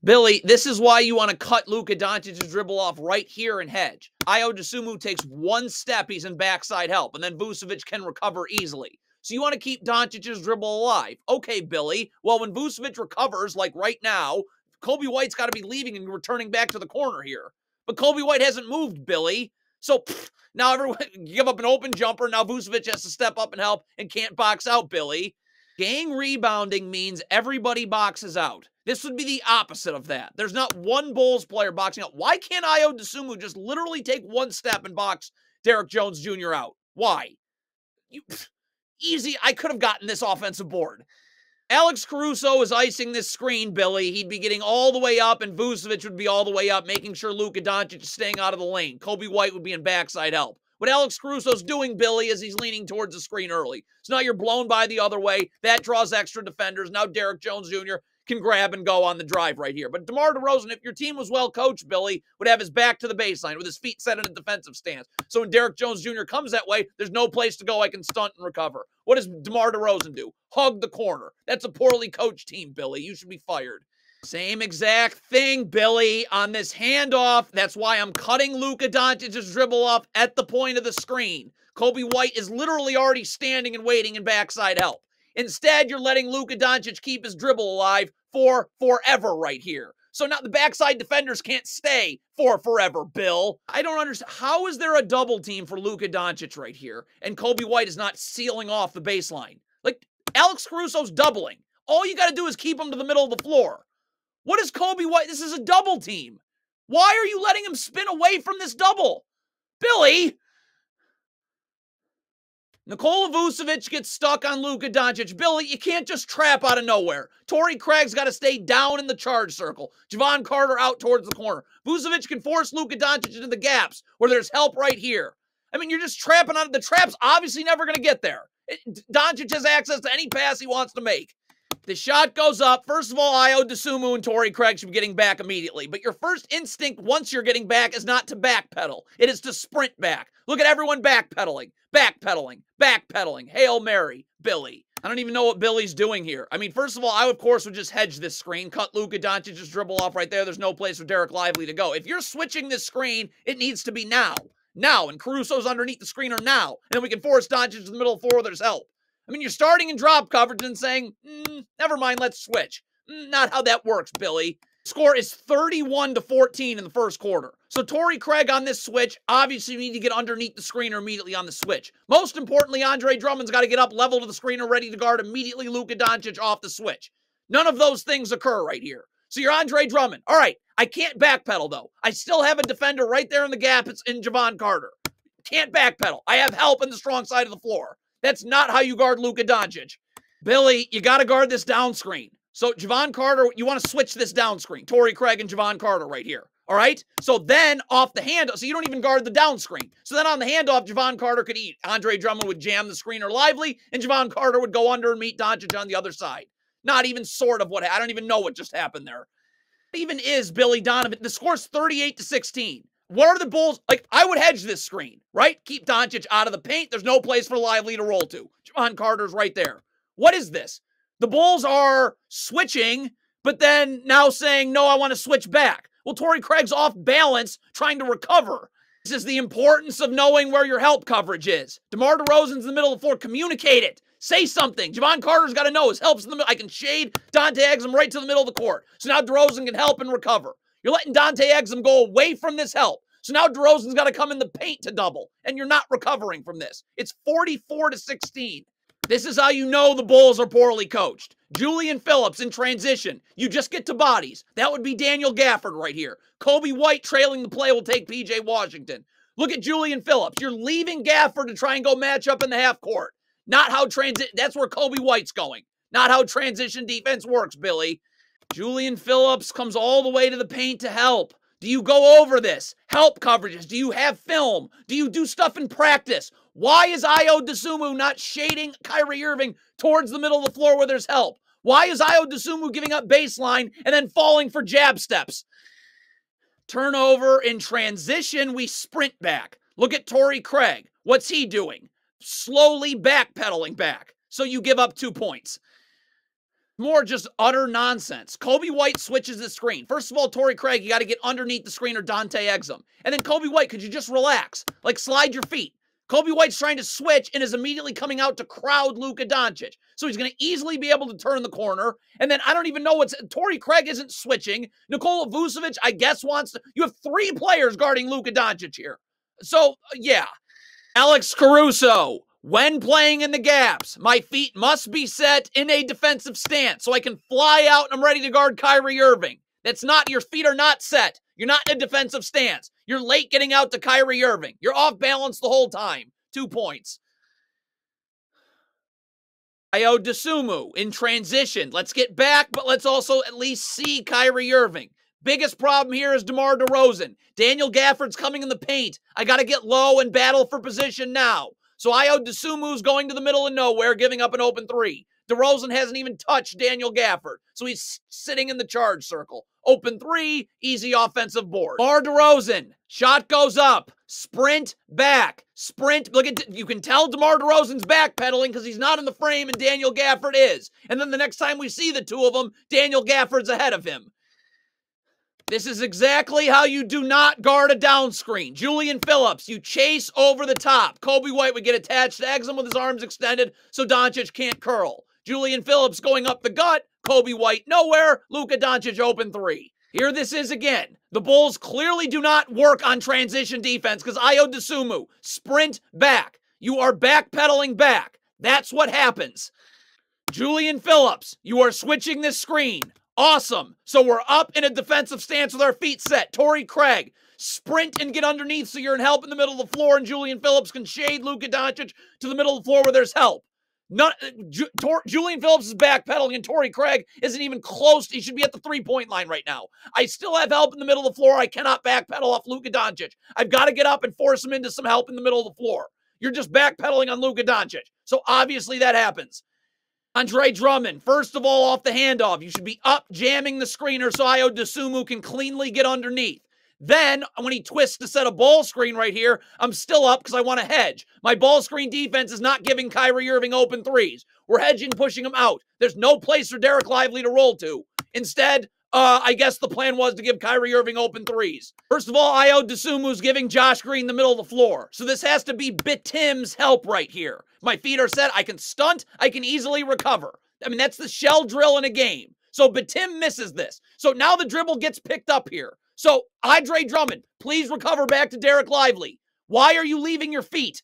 Billy, this is why you want to cut Luka Doncic's dribble off right here and hedge. Ayo Dosunmu takes one step, he's in backside help, and then Vucevic can recover easily. So you want to keep Doncic's dribble alive. Okay, Billy. Well, when Vucevic recovers, like right now, Kobe White's got to be leaving and returning back to the corner here. But Kobe White hasn't moved, Billy. So now everyone give up an open jumper. Now Vucevic has to step up and help and can't box out, Billy. Gang rebounding means everybody boxes out. This would be the opposite of that. There's not one Bulls player boxing out. Why can't Ayo Dosunmu just literally take one step and box Derrick Jones Jr. out? Why? Easy. I could have gotten this offensive board. Alex Caruso is icing this screen, Billy. He'd be getting all the way up, and Vucevic would be all the way up, making sure Luka Doncic is staying out of the lane. Kobe White would be in backside help. What Alex Caruso's doing, Billy, is he's leaning towards the screen early. So now you're blown by the other way. That draws extra defenders. Now Derrick Jones Jr. can grab and go on the drive right here. But DeMar DeRozan, if your team was well coached, Billy, would have his back to the baseline with his feet set in a defensive stance. So when Derrick Jones Jr. comes that way, there's no place to go. I can stunt and recover. What does DeMar DeRozan do? Hug the corner. That's a poorly coached team, Billy. You should be fired. Same exact thing, Billy, on this handoff. That's why I'm cutting Luka Doncic's dribble off at the point of the screen. Kobe White is literally already standing and waiting in backside help. Instead, you're letting Luka Doncic keep his dribble alive for forever right here. So now the backside defenders can't stay for forever, Bill. I don't understand. How is there a double team for Luka Doncic right here and Kobe White is not sealing off the baseline? Like, Alex Caruso's doubling. All you got to do is keep him to the middle of the floor. What is Kobe White? This is a double team. Why are you letting him spin away from this double? Billy! Nikola Vucevic gets stuck on Luka Doncic. Billy, you can't just trap out of nowhere. Torrey Craig's got to stay down in the charge circle. Javon Carter out towards the corner. Vucevic can force Luka Doncic into the gaps where there's help right here. I mean, you're just trapping out of the trap's obviously never going to get there. Doncic has access to any pass he wants to make. The shot goes up. First of all, Ayo Dosunmu and Torrey Craig should be getting back immediately. But your first instinct once you're getting back is not to backpedal. It is to sprint back. Look at everyone backpedaling. Backpedaling. Backpedaling. Hail Mary. Billy. I don't even know what Billy's doing here. I mean, first of all, I, of course, would just hedge this screen. Cut Luka Doncic's dribble off right there. There's no place for Derek Lively to go. If you're switching this screen, it needs to be now. Now. And Caruso's underneath the screener now. And then we can force Doncic to the middle of the floor. There's help. I mean, you're starting in drop coverage and saying, never mind, let's switch. Not how that works, Billy. Score is 31-14 in the first quarter. So Torrey Craig on this switch, obviously you need to get underneath the screener immediately on the switch. Most importantly, Andre Drummond's got to get up level to the screener, ready to guard immediately Luka Doncic off the switch. None of those things occur right here. So you're Andre Drummond. All right, I can't backpedal, though. I still have a defender right there in the gap. It's in Javon Carter. Can't backpedal. I have help in the strong side of the floor. That's not how you guard Luka Doncic. Billy, you got to guard this down screen. So Javon Carter, you want to switch this down screen. Torrey Craig and Javon Carter right here. All right? So then off the handoff, so you don't even guard the down screen. So then on the handoff, Javon Carter could eat. Andre Drummond would jam the screener Lively, and Javon Carter would go under and meet Doncic on the other side. Not even sort of what, I don't even know what just happened there. It even is Billy Donovan. The score's 38-16. What are the Bulls? Like, I would hedge this screen, right? Keep Doncic out of the paint. There's no place for Lively to roll to. Javon Carter's right there. What is this? The Bulls are switching, but then now saying, no, I want to switch back. Well, Torrey Craig's off balance trying to recover. This is the importance of knowing where your help coverage is. DeMar DeRozan's in the middle of the floor. Communicate it. Say something. Javon Carter's got to know his help's in the middle. I can shade Dante Exum right to the middle of the court. So now DeRozan can help and recover. You're letting Dante Exum go away from this help. So now DeRozan's got to come in the paint to double, and you're not recovering from this. It's 44-16. This is how you know the Bulls are poorly coached. Julian Phillips in transition. You just get to bodies. That would be Daniel Gafford right here. Kobe White trailing the play will take P.J. Washington. Look at Julian Phillips. You're leaving Gafford to try and go match up in the half court. Not how that's where Kobe White's going. Not how transition defense works, Billy. Julian Phillips comes all the way to the paint to help. Do you go over this? Help coverages. Do you have film? Do you do stuff in practice? Why is Ayo Dosunmu not shading Kyrie Irving towards the middle of the floor where there's help? Why is Ayo Dosunmu giving up baseline and then falling for jab steps? Turnover in transition, we sprint back. Look at Torrey Craig. What's he doing? Slowly backpedaling back. So you give up 2 points. More just utter nonsense. Kobe White switches the screen. First of all, Torrey Craig, you got to get underneath the screen or Dante eggs him. And then Kobe White, could you just relax? Like, slide your feet. Kobe White's trying to switch and is immediately coming out to crowd Luka Doncic. So he's going to easily be able to turn the corner. And then I don't even know what's... Torrey Craig isn't switching. Nikola Vucevic, I guess, wants to... You have 3 players guarding Luka Doncic here. So, yeah. Alex Caruso. When playing in the gaps, my feet must be set in a defensive stance so I can fly out and I'm ready to guard Kyrie Irving. That's not... Your feet are not set. You're not in a defensive stance. You're late getting out to Kyrie Irving. You're off balance the whole time. 2 points. Ayo Dosunmu in transition. Let's get back, but let's also at least see Kyrie Irving. Biggest problem here is DeMar DeRozan. Daniel Gafford's coming in the paint. I got to get low and battle for position now. So Ayo Dosunmu's going to the middle of nowhere, giving up an open 3. DeRozan hasn't even touched Daniel Gafford, so he's sitting in the charge circle. Open 3, easy offensive board. DeMar DeRozan, shot goes up, sprint back, sprint. Look at, you can tell DeMar DeRozan's backpedaling because he's not in the frame and Daniel Gafford is. And then the next time we see the two of them, Daniel Gafford's ahead of him. This is exactly how you do not guard a down screen. Julian Phillips, you chase over the top. Kobe White would get attached to exit with his arms extended so Doncic can't curl. Julian Phillips going up the gut. Kobe White nowhere. Luka Doncic open 3. Here this is again. The Bulls clearly do not work on transition defense because Ayo Dosunmu, sprint back. You are backpedaling back. That's what happens. Julian Phillips, you are switching this screen. Awesome. So we're up in a defensive stance with our feet set. Torrey Craig, sprint and get underneath so you're in help in the middle of the floor and Julian Phillips can shade Luka Doncic to the middle of the floor where there's help. Julian Phillips is backpedaling and Torrey Craig isn't even close. He should be at the 3-point line right now. I still have help in the middle of the floor. I cannot backpedal off Luka Doncic. I've got to get up and force him into some help in the middle of the floor. You're just backpedaling on Luka Doncic. So obviously that happens. Andre Drummond, first of all, off the handoff. You should be up jamming the screener so Ayo Dosunmu can cleanly get underneath. Then, when he twists to set a ball screen right here, I'm still up because I want to hedge. My ball screen defense is not giving Kyrie Irving open 3s. We're hedging, pushing him out. There's no place for Derek Lively to roll to. Instead, I guess the plan was to give Kyrie Irving open 3s. First of all, Ayo Dosunmu's giving Josh Green the middle of the floor. So this has to be Bitim's help right here. My feet are set. I can stunt. I can easily recover. I mean, that's the shell drill in a game. So Bitim misses this. So now the dribble gets picked up here. So Andre Drummond, please recover back to Derek Lively. Why are you leaving your feet?